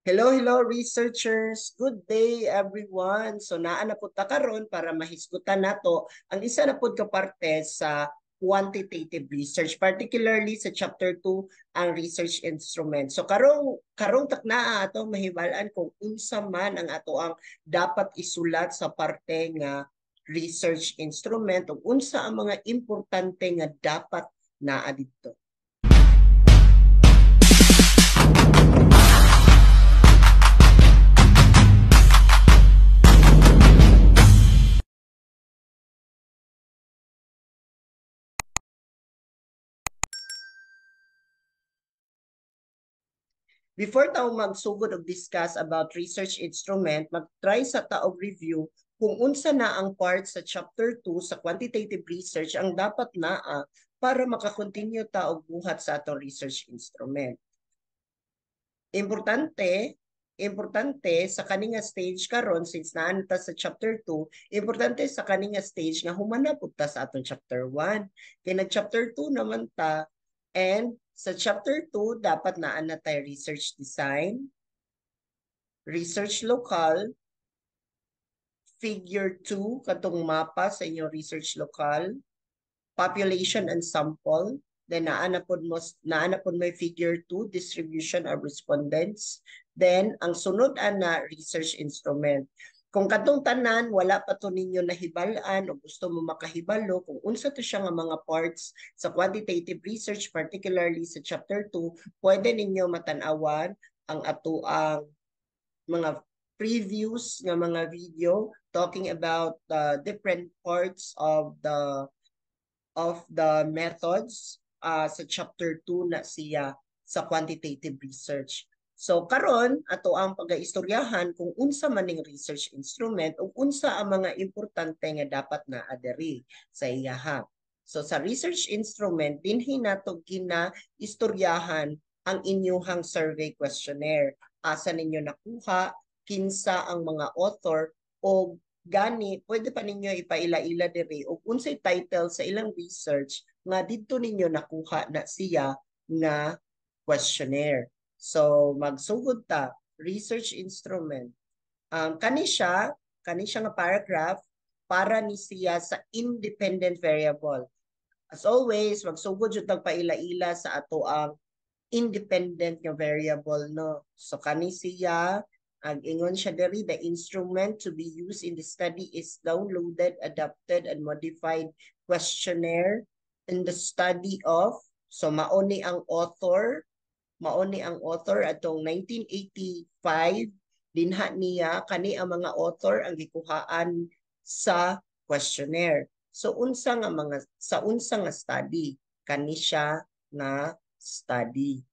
Hello, researchers. Good day, everyone. So naa na pud ta karon para mahisgutan nato ang isa na pud ka parte sa quantitative research, particularly sa chapter 2 ang research instrument. So karong taknaa ato mahibalan kung unsa man ang ato ang dapat isulat sa parte nga research instrument ug unsa ang mga importante nga dapat naa didto. Before tayo magsugod og discuss about research instrument, mag-try sa taog review kung unsa na ang part sa chapter 2 sa quantitative research ang dapat naa para makakontinue ta og buhat sa atong research instrument. Importante sa kaninga stage karon since naan ta sa chapter 2, importante sa kaninga stage nga humana pud ta sa atong chapter 1. Kay nag chapter 2 naman ta and sa chapter 2 dapat naan na tayo research design, research local, figure 2 katong mapa sa inyong research local, population and sample. Then naa na pod may figure 2, distribution of respondents. Then ang sunod na research instrument. Kung katong tanan wala pa to ninyo nahibalaan o gusto mo makahibalo kung unsa to siya nga mga parts sa quantitative research, particularly sa chapter 2, pwede ninyo matan-awan ang ato ang mga previews nga mga video talking about the different parts of the methods sa chapter 2 na siya sa quantitative research. So karon ato ang pagaistoryahan kung unsa maning research instrument ug unsa ang mga importante nga dapat na aderi sa iyaha. So sa research instrument dinhi nato ginaistoryahan ang inyuhang survey questionnaire. Asa ninyo nakuha, kinsa ang mga author o gani pwede pa ninyo ipaila-ila diri og unsay title sa ilang research nga didto ninyo nakuha na siya nga questionnaire. So magsugod ta research instrument. Kani siya nga paragraph para ni siya sa independent variable. As always, magsugod jud tag paila-ila sa ato ang independent nga variable no. So kani siya ang ingon siya diri, the instrument to be used in the study is downloaded, adapted, and modified questionnaire in the study of, so mauni ang author atong 1985, dinha niya kani ang mga author ang gikuhaan sa questionnaire. So unsa nga study kani siya nga study.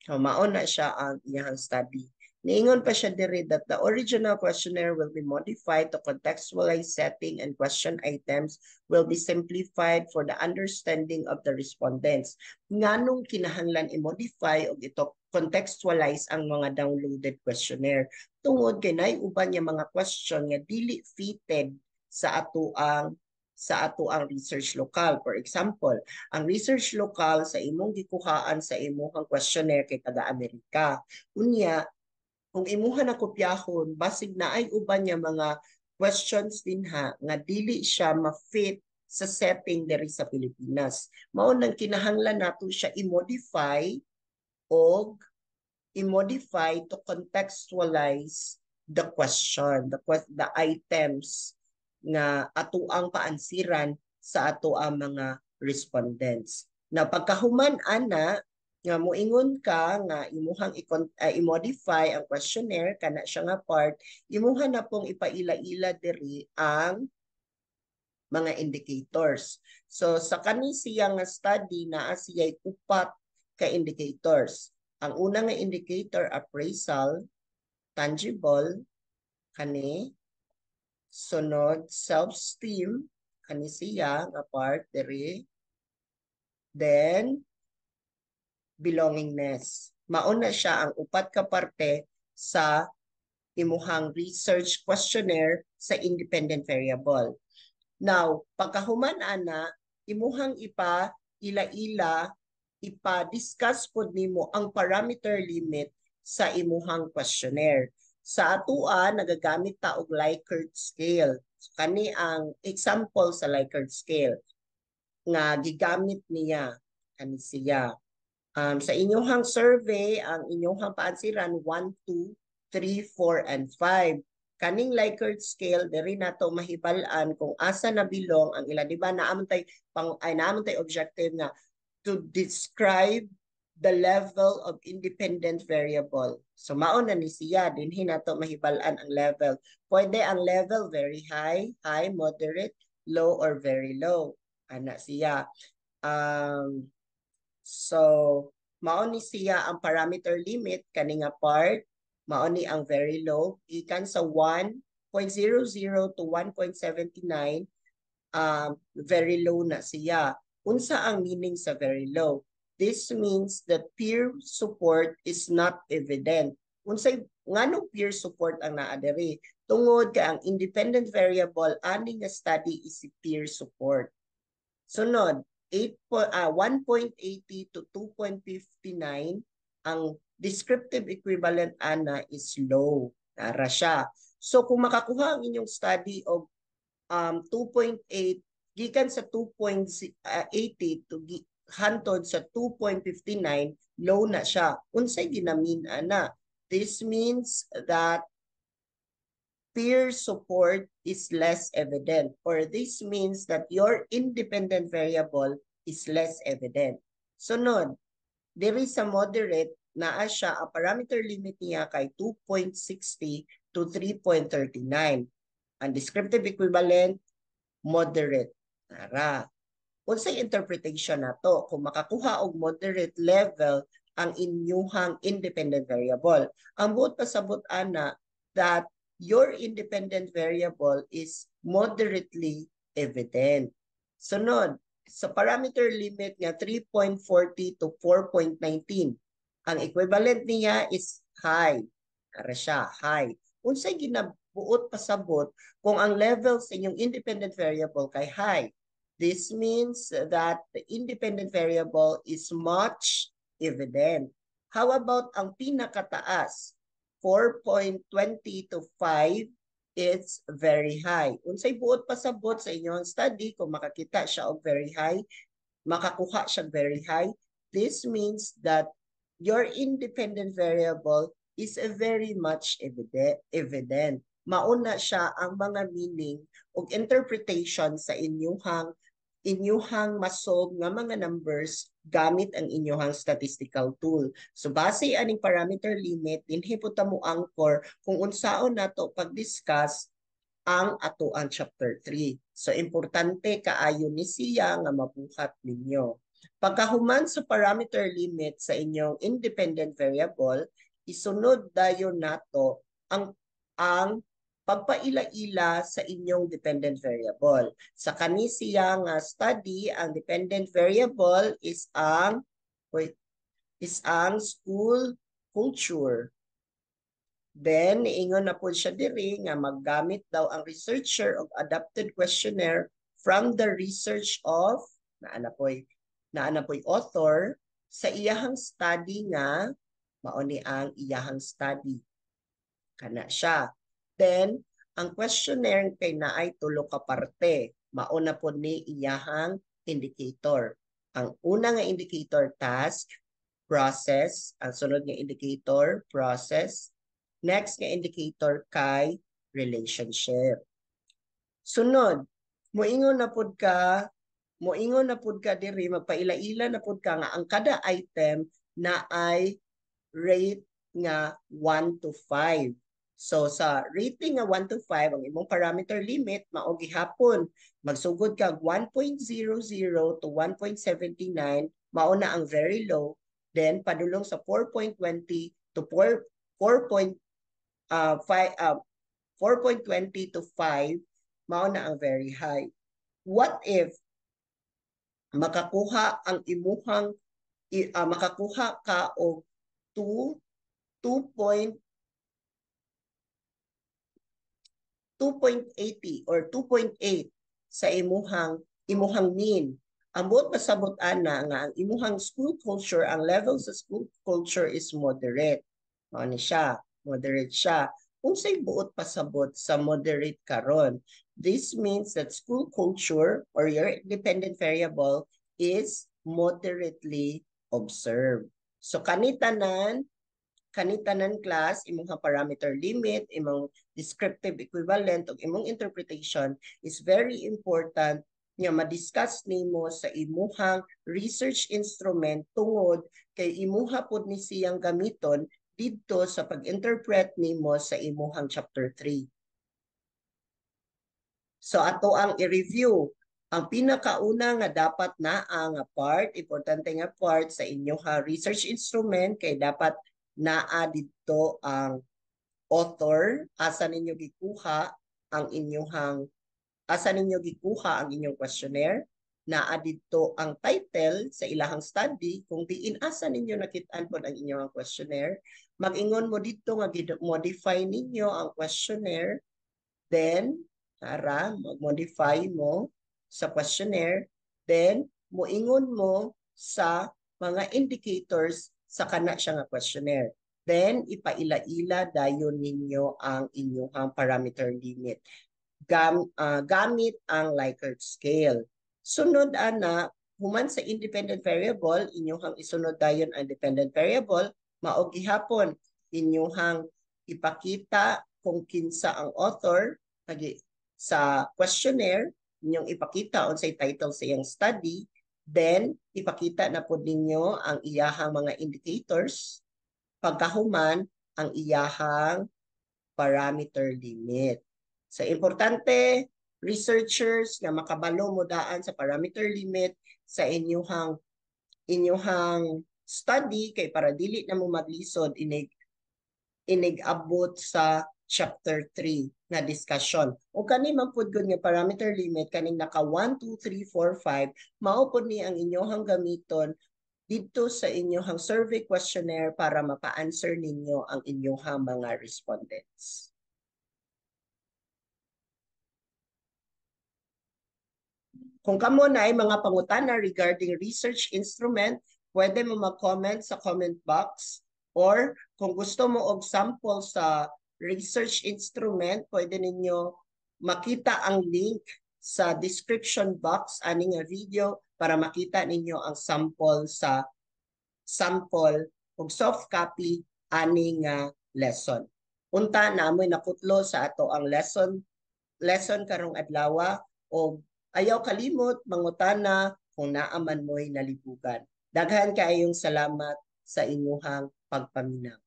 So mao na siya ang iyang study. Niingon pa siya diri that the original questionnaire will be modified to contextualize setting and question items will be simplified for the understanding of the respondents. Nganong kinahanglan i-modify o ito contextualize ang mga downloaded questionnaire tungod kay naay uban nga mga question nga dili fitted sa ato ang research local. For example, ang research local sa imong gikuhaan sa imong questionnaire kay taga-Amerika. Unya, kung imuha na kopyahon, basig na ay uban niya mga questions dinha nga dili siya ma-fit sa setting diri sa Pilipinas. Mao nang kinahanglan nato siya i-modify to contextualize the question, the items nga ato ang paansiran sa ato ang mga respondents. Na pagkahuman ana nga moingon ka nga imuhang i-modify ang questionnaire kana siya nga part, imuha na pong ipaila-ila diri ang mga indicators. So sa kani siya nga study naa siya'y upat ka indicators. Ang una nga indicator appraisal, tangible kani, sunod self-esteem kani siya nga part diri, then belongingness. Mauna siya ang upat ka parte sa imuhang research questionnaire sa independent variable. Now, pagkahuman ana, imuhang ipa-ila-ila, ipa-discuss pod nimo ang parameter limit sa imuhang questionnaire. Sa atoa nagagamit ta og Likert scale. Kani ang example sa Likert scale nga gigamit niya kani siya. Sa inyong survey, ang inyong paansiran 1, 2, 3, 4, and 5. Kaning Likert scale, diri nato mahibal-an kung asa na bilong ang ila. Diba, naamon tay objective nga to describe the level of independent variable. So mao na ni siya, dinhi nato mahibal-an ang level. Pwede ang level very high, high, moderate, low, or very low. Ana siya. So, mao ni siya ang parameter limit kaninga part, mao ni ang very low ikan sa 1.00 to 1.79, very low na siya. Unsa ang meaning sa very low? This means that peer support is not evident. Unsay nganong peer support ang naa diri? Tungod kay ang independent variable ani nga study is si peer support. Sunod, 1.80 to 2.59, ang descriptive equivalent ana is low. Nara siya. So kung makakuha ang inyong study of 2.8, gikan sa 2.80 to hantod sa 2.59, low na siya. Unsay ginamin ana? This means that peer support is less evident, or this means that your independent variable is less evident. Sunod, diri sa moderate, naa siya, ang parameter limit niya kay 2.60 to 3.39. Ang descriptive equivalent, moderate. Nara. Unsay interpretation nato kung makakuha og moderate level ang inyuhang independent variable? Ang buot pasabot ana that your independent variable is moderately evident. Sunod, sa parameter limit nga 3.40 to 4.19, ang equivalent niya is high. Ara siya, high. Unsay ginabuot pasabot kung ang level sa inyong independent variable kay high? This means that the independent variable is much evident. How about ang pinakataas? 4.20 to 5, it's very high. Unsay buot pasabot sa inyong study kung makakita siya og very high, makakuha siya very high, this means that your independent variable is a very much evident. Mauna siya ang mga meaning o interpretation sa inyuhang masolve nga mga numbers gamit ang inyong statistical tool. So base aning parameter limit, dinhi po ta mo angkor kung unsaon nato pag-discuss ang atoang chapter 3. So importante kaayo ni siya nga mabuhat ninyo. Pagkahuman sa parameter limit sa inyong independent variable, isunod dayon nato ang pagpaila-ila sa inyong dependent variable. Sa kani siya nga study, ang dependent variable is ang school culture. Then, niingon na po siya diri nga maggamit daw ang researcher of adapted questionnaire from the research of naana po'y author sa iyahang study nga mao ni ang iyahang study. Kana siya. Then, ang questionnaire kay naay tulo ka parte. Mauna po ni iyahang indicator. Ang una nga indicator, task, process. Ang sunod nga indicator, process. Next nga indicator kay relationship. Sunod, moingon na pud ka diri, magpaila-ila na pud ka nga ang kada item na ay rate nga 1 to 5. So sa rating nga 1 to 5, ang imong parameter limit mao gihapon. Magsugod kag 1.00 to 1.79, mao na ang very low. Then padulong sa 4.20 to 4.20 to 5, mao na ang very high. What if makakuha ang imuhang makakuha ka og 2.80 or 2.8 sa imuhang mean. Ang buot pasabot ana nga ang imuhang school culture, ang level sa school culture is moderate. Mao ni siya, moderate siya. Unsay buot pasabot sa moderate karon? This means that school culture or your independent variable is moderately observed. So kanitanan class, imong parameter limit, imong descriptive equivalent, ug imong interpretation is very important nga ma-discuss nimo sa imuhang research instrument tungod kay imuha pod ni siyang gamiton didto sa pag-interpret nimo sa imuhang chapter 3. So ato ang i-review ang pinakauna nga dapat na ang part, importante nga part sa inyong research instrument kay dapat naa dito ang author, asa ninyo gikuha ang inyong questionnaire, naa dito ang title sa ilahang study, kung diin asa ninyo nakit-an pod ang inyong questionnaire, mag-ingon mo dito nga modify ninyo ang questionnaire, then mag-modify mo sa questionnaire, then moingon mo sa mga indicators sa kana siya nga questionnaire. Then ipaila-ila dayon ninyo ang inyong parameter limit. Gamit ang Likert scale. Sunod ana, human sa independent variable, inyong isunod dayon ang dependent variable, mao gihapon inyong ipakita kung kinsa ang author sa questionnaire, inyong ipakita unsay title sa iyang study, then ipakita na po ninyo ang iyahang mga indicators, pagkahuman ang iyahang parameter limit. So importante, researchers nga makabalo mo daan sa parameter limit sa inyong study kay para dili na mo maglisod inigabot sa chapter 3 na discussion. O kani man pud gud nga parameter limit kaning naka 1, 2, 3, 4, 5, mao pud ni ang inyong gamiton dito sa inyong survey questionnaire para mapa-answer ninyo ang inyong mga respondents. Kung kamo na ay mga pangutana regarding research instrument, pwede mo mag-comment sa comment box, or kung gusto mo og sample sa research instrument, pwede ninyo makita ang link sa description box ani nga video para makita ninyo ang sample og soft copy ani nga lesson. Unta namoy nakutlo sa ato ang lesson karong adlaw, o ayaw kalimot mangutana kung naaman mo'y nalibugan. Daghan kaayong salamat sa inyong pagpaminaw.